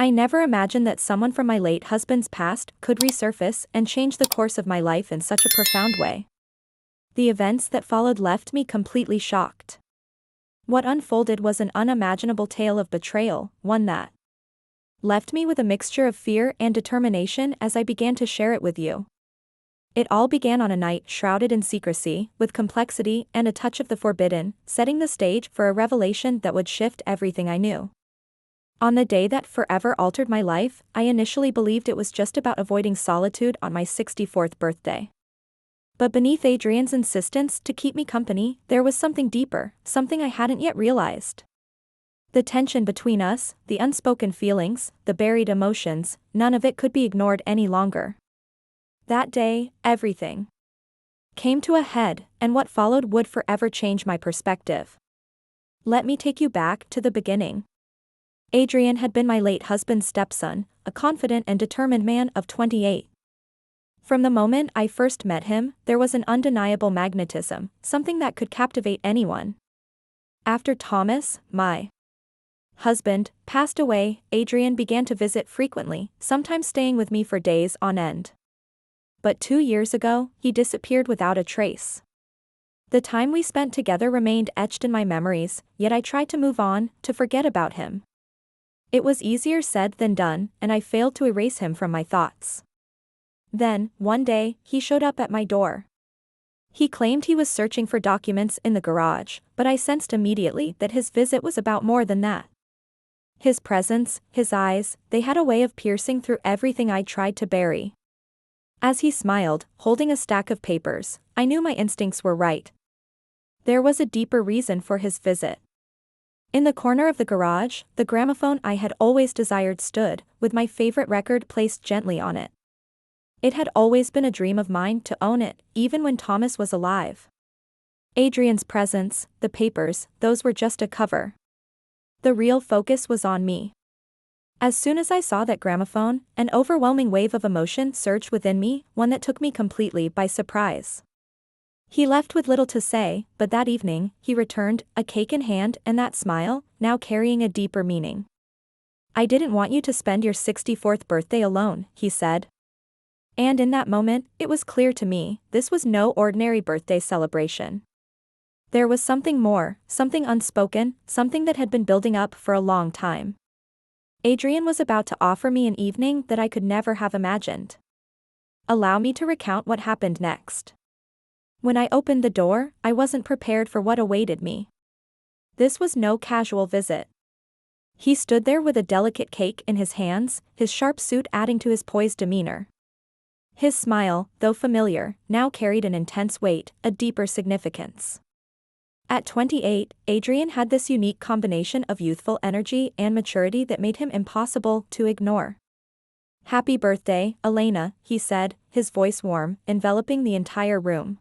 I never imagined that someone from my late husband's past could resurface and change the course of my life in such a profound way. The events that followed left me completely shocked. What unfolded was an unimaginable tale of betrayal, one that left me with a mixture of fear and determination as I began to share it with you. It all began on a night shrouded in secrecy, with complexity and a touch of the forbidden, setting the stage for a revelation that would shift everything I knew. On the day that forever altered my life, I initially believed it was just about avoiding solitude on my 64th birthday. But beneath Adrian's insistence to keep me company, there was something deeper, something I hadn't yet realized. The tension between us, the unspoken feelings, the buried emotions, none of it could be ignored any longer. That day, everything came to a head, and what followed would forever change my perspective. Let me take you back to the beginning. Adrian had been my late husband's stepson, a confident and determined man of 28. From the moment I first met him, there was an undeniable magnetism, something that could captivate anyone. After Thomas, my husband, passed away, Adrian began to visit frequently, sometimes staying with me for days on end. But 2 years ago, he disappeared without a trace. The time we spent together remained etched in my memories, yet I tried to move on, to forget about him. It was easier said than done, and I failed to erase him from my thoughts. Then, one day, he showed up at my door. He claimed he was searching for documents in the garage, but I sensed immediately that his visit was about more than that. His presence, his eyes, they had a way of piercing through everything I tried to bury. As he smiled, holding a stack of papers, I knew my instincts were right. There was a deeper reason for his visit. In the corner of the garage, the gramophone I had always desired stood, with my favorite record placed gently on it. It had always been a dream of mine to own it, even when Thomas was alive. Adrian's presence, the papers, those were just a cover. The real focus was on me. As soon as I saw that gramophone, an overwhelming wave of emotion surged within me, one that took me completely by surprise. He left with little to say, but that evening, he returned, a cake in hand and that smile, now carrying a deeper meaning. "I didn't want you to spend your 64th birthday alone," he said. And in that moment, it was clear to me, this was no ordinary birthday celebration. There was something more, something unspoken, something that had been building up for a long time. Adrian was about to offer me an evening that I could never have imagined. Allow me to recount what happened next. When I opened the door, I wasn't prepared for what awaited me. This was no casual visit. He stood there with a delicate cake in his hands, his sharp suit adding to his poised demeanor. His smile, though familiar, now carried an intense weight, a deeper significance. At 28, Adrian had this unique combination of youthful energy and maturity that made him impossible to ignore. "Happy birthday, Elena," he said, his voice warm, enveloping the entire room.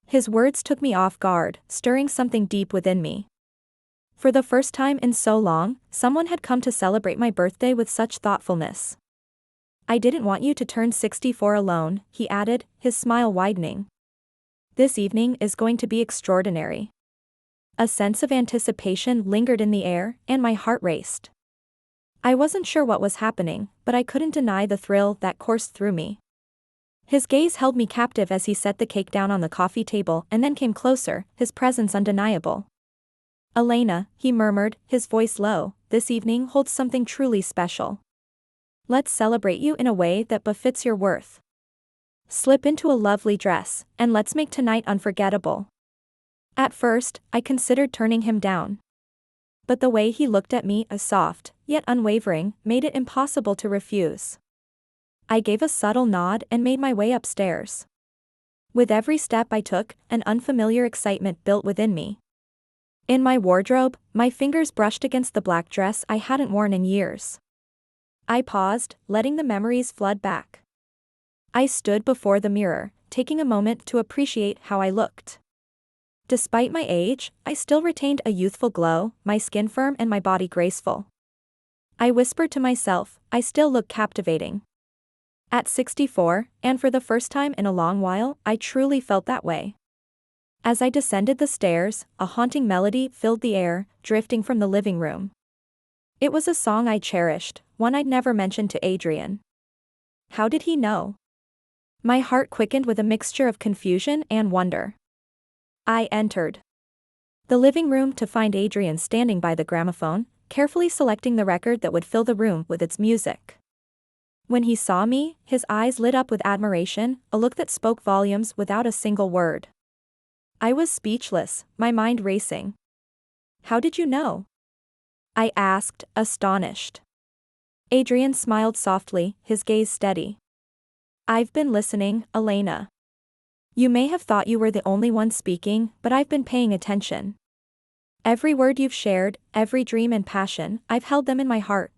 His words took me off guard, stirring something deep within me. For the first time in so long, someone had come to celebrate my birthday with such thoughtfulness. "I didn't want you to turn 64 alone," he added, his smile widening. "This evening is going to be extraordinary." A sense of anticipation lingered in the air, and my heart raced. I wasn't sure what was happening, but I couldn't deny the thrill that coursed through me. His gaze held me captive as he set the cake down on the coffee table and then came closer, his presence undeniable. "Elena," he murmured, his voice low, "this evening holds something truly special. Let's celebrate you in a way that befits your worth. Slip into a lovely dress, and let's make tonight unforgettable." At first, I considered turning him down. But the way he looked at me, soft, yet unwavering, made it impossible to refuse. I gave a subtle nod and made my way upstairs. With every step I took, an unfamiliar excitement built within me. In my wardrobe, my fingers brushed against the black dress I hadn't worn in years. I paused, letting the memories flood back. I stood before the mirror, taking a moment to appreciate how I looked. Despite my age, I still retained a youthful glow, my skin firm and my body graceful. I whispered to myself, I still look captivating. At 64, and for the first time in a long while, I truly felt that way. As I descended the stairs, a haunting melody filled the air, drifting from the living room. It was a song I cherished, one I'd never mentioned to Adrian. How did he know? My heart quickened with a mixture of confusion and wonder. I entered the living room to find Adrian standing by the gramophone, carefully selecting the record that would fill the room with its music. When he saw me, his eyes lit up with admiration, a look that spoke volumes without a single word. I was speechless, my mind racing. How did you know? I asked, astonished. Adrian smiled softly, his gaze steady. I've been listening, Elena. You may have thought you were the only one speaking, but I've been paying attention. Every word you've shared, every dream and passion, I've held them in my heart.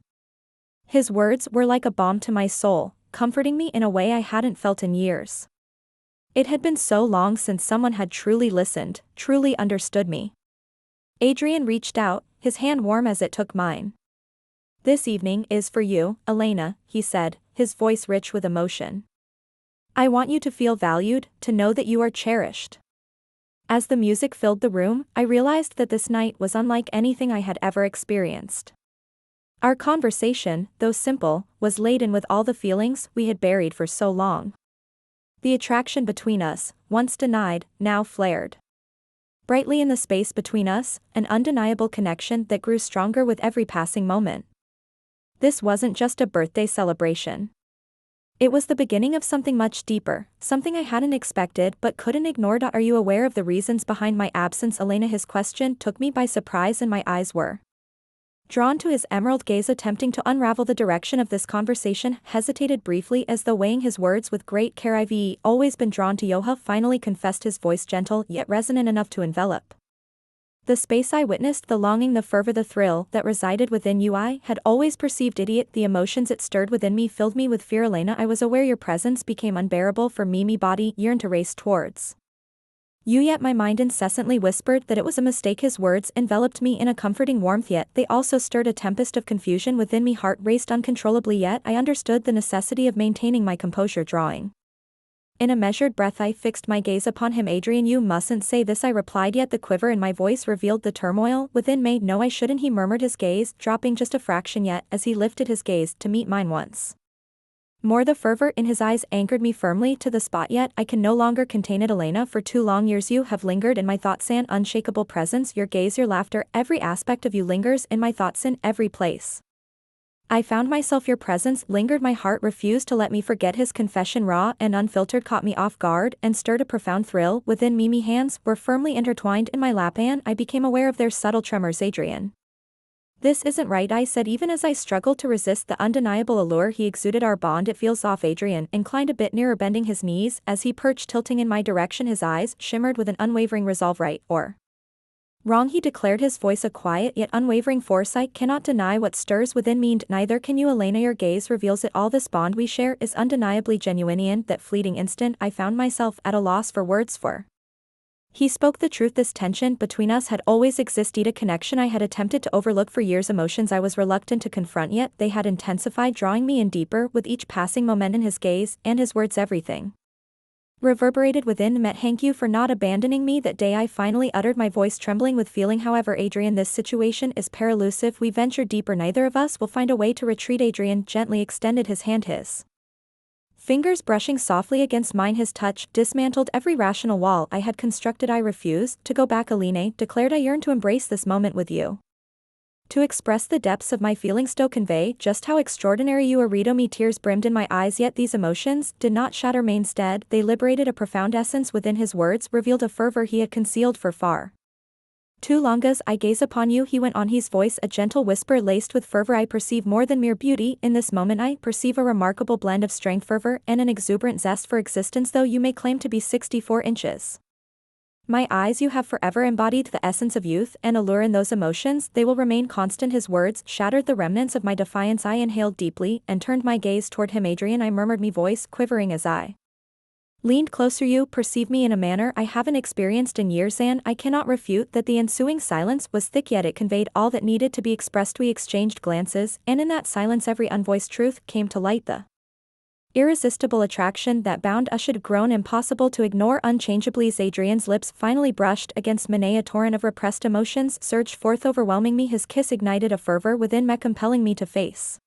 His words were like a balm to my soul, comforting me in a way I hadn't felt in years. It had been so long since someone had truly listened, truly understood me. Adrian reached out, his hand warm as it took mine. This evening is for you, Elena, he said, his voice rich with emotion. I want you to feel valued, to know that you are cherished. As the music filled the room, I realized that this night was unlike anything I had ever experienced. Our conversation, though simple, was laden with all the feelings we had buried for so long. The attraction between us, once denied, now flared brightly in the space between us, an undeniable connection that grew stronger with every passing moment. This wasn't just a birthday celebration. It was the beginning of something much deeper, something I hadn't expected but couldn't ignore. Are you aware of the reasons behind my absence, Elena? His question took me by surprise and my eyes were drawn to his emerald gaze. Attempting to unravel the direction of this conversation, hesitated briefly as though weighing his words with great care. I've always been drawn to Yoha, finally confessed, his voice gentle yet resonant enough to envelop the space I witnessed. The longing, the fervor, the thrill that resided within you I had always perceived. The emotions it stirred within me filled me with fear. Elena, I was aware your presence became unbearable for me. My body yearned to race towards you, yet my mind incessantly whispered that it was a mistake. His words enveloped me in a comforting warmth, yet they also stirred a tempest of confusion within me. Heart raced uncontrollably, yet I understood the necessity of maintaining my composure. Drawing in a measured breath, I fixed my gaze upon him. Adrian, you mustn't say this, I replied, yet the quiver in my voice revealed the turmoil within me. No, I shouldn't, he murmured, his gaze dropping just a fraction, yet as he lifted his gaze to meet mine once more, the fervor in his eyes anchored me firmly to the spot. Yet I can no longer contain it, Elena. For 2 long years you have lingered in my thoughts, an unshakable presence. Your gaze, your laughter, every aspect of you lingers in my thoughts. In every place I found myself, your presence lingered. My heart refused to let me forget. His confession, raw and unfiltered, caught me off guard and stirred a profound thrill within me. My hands were firmly intertwined in my lap and I became aware of their subtle tremors. Adrian, this isn't right, I said, even as I struggled to resist the undeniable allure he exuded. Our bond, it feels off. Adrian inclined a bit nearer, bending his knees as he perched, tilting in my direction. His eyes shimmered with an unwavering resolve. Right or wrong, he declared, his voice a quiet yet unwavering force. I cannot deny what stirs within me, and neither can you, Elena. Your gaze reveals it all. This bond we share is undeniably genuine. In that fleeting instant I found myself at a loss for words, for he spoke the truth. This tension between us had always existed, a connection I had attempted to overlook for years, emotions I was reluctant to confront, yet they had intensified, drawing me in deeper with each passing moment. In his gaze and his words, everything reverberated within me. Thank you for not abandoning me that day, I finally uttered, my voice trembling with feeling. However, Adrian, this situation is perilous. If we venture deeper, neither of us will find a way to retreat. Adrian gently extended his hand, his fingers brushing softly against mine. His touch dismantled every rational wall I had constructed. I refuse to go back, Elena declared. I yearn to embrace this moment with you, to express the depths of my feelings, to convey just how extraordinary you are. Me, tears brimmed in my eyes, yet these emotions did not shatter me. Instead, they liberated a profound essence within. His words revealed a fervor he had concealed for far too long. As I gaze upon you, he went on, his voice a gentle whisper laced with fervor, I perceive more than mere beauty in this moment. I perceive a remarkable blend of strength, fervor, and an exuberant zest for existence. Though you may claim to be 64 inches my eyes, you have forever embodied the essence of youth and allure. In those emotions, they will remain constant. His words shattered the remnants of my defiance. I inhaled deeply and turned my gaze toward him. Adrian, I murmured, me voice quivering as I leaned closer. You perceive me in a manner I haven't experienced in years, and I cannot refute that the ensuing silence was thick, yet it conveyed all that needed to be expressed. We exchanged glances, and in that silence every unvoiced truth came to light. The irresistible attraction that bound us had grown impossible to ignore unchangeably. As Adrian's lips finally brushed against mine, a torrent of repressed emotions surged forth, overwhelming me. His kiss ignited a fervor within me, compelling me to face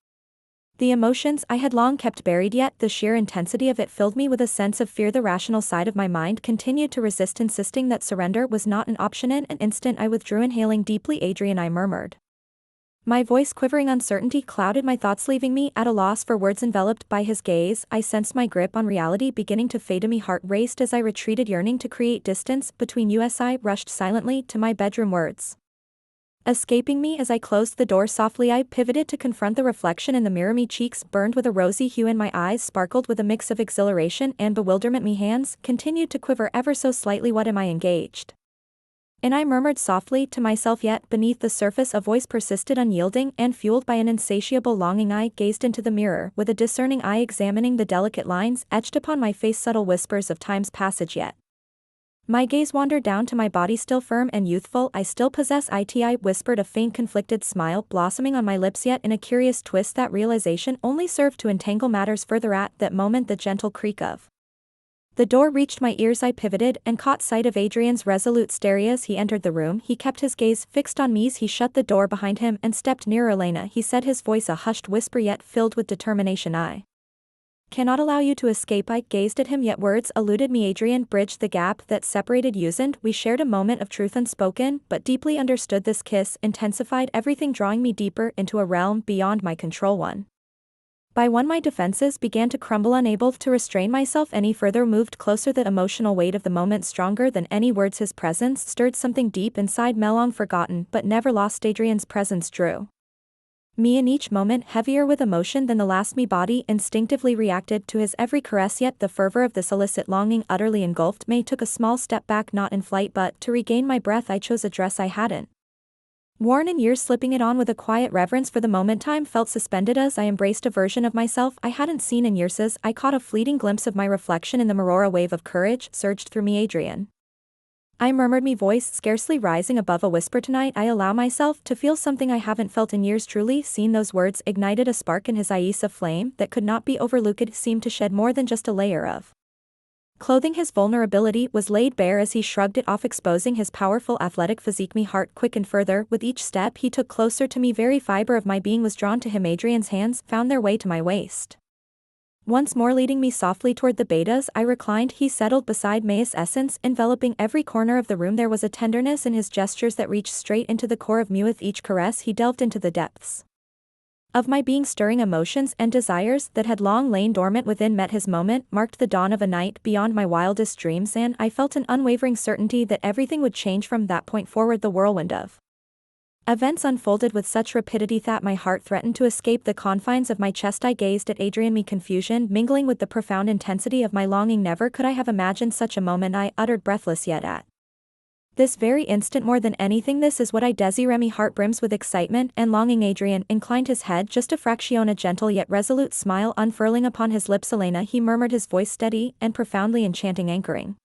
The emotions I had long kept buried, yet the sheer intensity of it filled me with a sense of fear. The rational side of my mind continued to resist, insisting that surrender was not an option. In an instant I withdrew, inhaling deeply. "Adrian," I murmured. My voice quivering, uncertainty clouded my thoughts, leaving me at a loss for words. Enveloped by his gaze, I sensed my grip on reality beginning to fade. My heart raced as I retreated, yearning to create distance between us. I rushed silently to my bedroom, words escaping me as I closed the door softly. I pivoted to confront the reflection in the mirror. My cheeks burned with a rosy hue and my eyes sparkled with a mix of exhilaration and bewilderment. My hands continued to quiver ever so slightly. "What am I engaged?" And I murmured softly to myself, yet beneath the surface a voice persisted, unyielding and fueled by an insatiable longing. I gazed into the mirror, with a discerning eye examining the delicate lines etched upon my face, subtle whispers of time's passage. Yet my gaze wandered down to my body, still firm and youthful. "I still possess it," I whispered, a faint conflicted smile blossoming on my lips. Yet in a curious twist, that realization only served to entangle matters further. At that moment the gentle creak of the door reached my ears. I pivoted and caught sight of Adrian's resolute stare as he entered the room. He kept his gaze fixed on me as he shut the door behind him and stepped nearer. "Elena," he said, his voice a hushed whisper yet filled with determination, "I cannot allow you to escape." I gazed at him, yet words eluded me. Adrian bridged the gap that separated us, and we shared a moment of truth unspoken but deeply understood. This kiss intensified everything, drawing me deeper into a realm beyond my control. One by one my defenses began to crumble, unable to restrain myself any further. Moved closer, the emotional weight of the moment stronger than any words. His presence stirred something deep inside me, long forgotten but never lost. Adrian's presence drew me in each moment, heavier with emotion than the last. My body instinctively reacted to his every caress, yet the fervor of this illicit longing utterly engulfed me. Took a small step back, not in flight but to regain my breath. I chose a dress I hadn't worn in years, slipping it on with a quiet reverence. For the moment time felt suspended as I embraced a version of myself I hadn't seen in years. As I caught a fleeting glimpse of my reflection in the mirror, a wave of courage surged through me. "Adrian," I murmured, my voice scarcely rising above a whisper, "tonight I allow myself to feel something I haven't felt in years." Truly seen. Those words ignited a spark in his eyes, a flame that could not be overlooked. It seemed to shed more than just a layer of clothing. His vulnerability was laid bare as he shrugged it off, exposing his powerful athletic physique. My heart quickened further with each step he took closer to me. Very fiber of my being was drawn to him. Adrian's hands found their way to my waist, once more leading me softly toward the betas I reclined. He settled beside me, his essence enveloping every corner of the room. There was a tenderness in his gestures that reached straight into the core of me. With each caress he delved into the depths of my being, stirring emotions and desires that had long lain dormant within. Met his moment marked the dawn of a night beyond my wildest dreams, and I felt an unwavering certainty that everything would change from that point forward. The whirlwind of events unfolded with such rapidity that my heart threatened to escape the confines of my chest. I gazed at Adrian, me confusion mingling with the profound intensity of my longing. Never could I have imagined such a moment, I uttered, breathless. Yet at this very instant, more than anything, this is what I desire. My heart brims with excitement and longing. Adrian inclined his head just a fraction, a gentle yet resolute smile unfurling upon his lips. "Elena," he murmured, his voice steady and profoundly enchanting, anchoring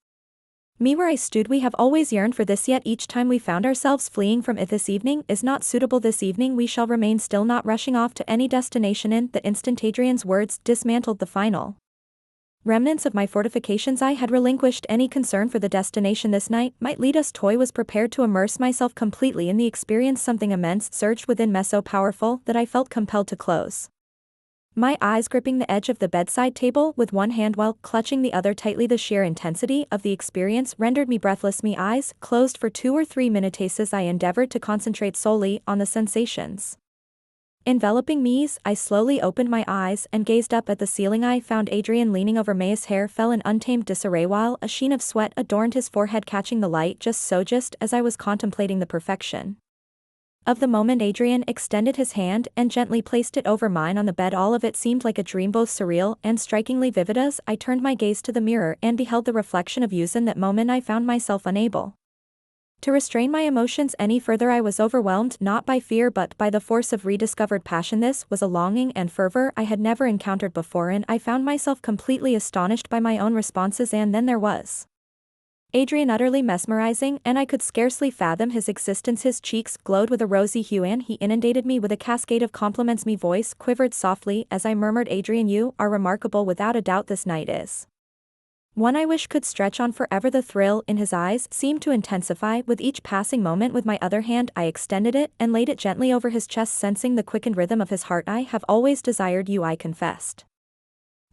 me where I stood. "We have always yearned for this, yet each time we found ourselves fleeing from it. This evening is not suitable. This evening we shall remain still, not rushing off to any destination." In the instant Adrian's words dismantled the final remnants of my fortifications. I had relinquished any concern for the destination this night might lead us. I was prepared to immerse myself completely in the experience. Something immense surged within me, so powerful that I felt compelled to close my eyes, gripping the edge of the bedside table with one hand while clutching the other tightly. The sheer intensity of the experience rendered me breathless. My eyes closed for 2 or 3 minutes as I endeavored to concentrate solely on the sensations enveloping me. As I slowly opened my eyes and gazed up at the ceiling, I found Adrian leaning over me. His hair fell in untamed disarray while a sheen of sweat adorned his forehead, catching the light just as I was contemplating the perfection of the moment. Adrian extended his hand and gently placed it over mine on the bed. All of it seemed like a dream, both surreal and strikingly vivid. As I turned my gaze to the mirror and beheld the reflection of us in that moment, I found myself unable to restrain my emotions any further. I was overwhelmed not by fear but by the force of rediscovered passion. This was a longing and fervor I had never encountered before, and I found myself completely astonished by my own responses. And then there was Adrian, utterly mesmerizing, and I could scarcely fathom his existence. His cheeks glowed with a rosy hue and he inundated me with a cascade of compliments. My voice quivered softly as I murmured, "Adrian, you are remarkable without a doubt. This night is One I wish could stretch on forever. The thrill in his eyes seemed to intensify with each passing moment. With my other hand I extended it and laid it gently over his chest, sensing the quickened rhythm of his heart. I have always desired you, I confessed.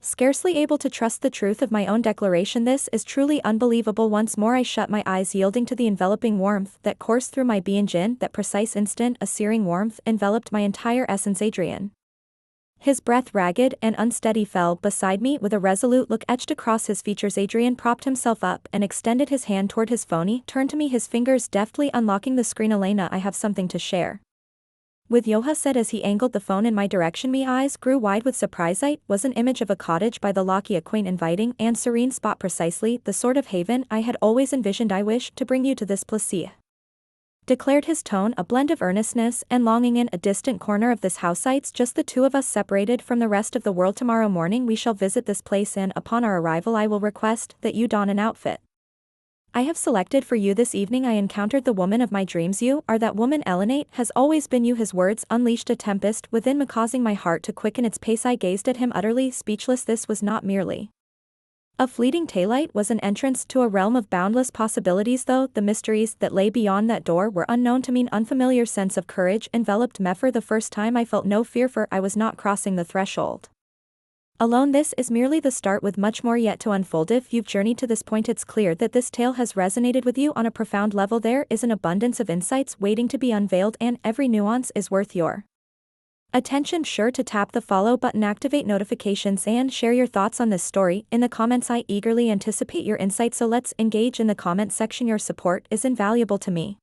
Scarcely able to trust the truth of my own declaration. This is truly unbelievable. Once more I shut my eyes, yielding to the enveloping warmth that coursed through my being. That precise instant a searing warmth enveloped my entire essence. Adrian. His breath, ragged and unsteady, fell beside me with a resolute look etched across his features. Adrian propped himself up and extended his hand toward his phone. He turned to me, his fingers deftly unlocking the screen. Elena, I have something to share with Yoha, said as he angled the phone in my direction. My eyes grew wide with surprise. It was an image of a cottage by the loch, a quaint, inviting, and serene spot, precisely the sort of haven I had always envisioned. I wish to bring you to this place, declared his tone, a blend of earnestness and longing. In a distant corner of this house sites just the two of us, separated from the rest of the world. Tomorrow morning we shall visit this place, and upon our arrival I will request that you don an outfit I have selected for you. This evening I encountered the woman of my dreams. You are that woman. Elenate has always been you. His words unleashed a tempest within me, causing my heart to quicken its pace. I gazed at him, utterly speechless. This was not merely a fleeting taillight, was an entrance to a realm of boundless possibilities. Though the mysteries that lay beyond that door were unknown to me, an unfamiliar sense of courage enveloped me. For the first time I felt no fear, for I was not crossing the threshold alone. This is merely the start, with much more yet to unfold. If you've journeyed to this point, it's clear that this tale has resonated with you on a profound level. There is an abundance of insights waiting to be unveiled, and every nuance is worth your attention. Sure to tap the follow button, activate notifications, and share your thoughts on this story in the comments. I eagerly anticipate your insights, so let's engage in the comment section. Your support is invaluable to me.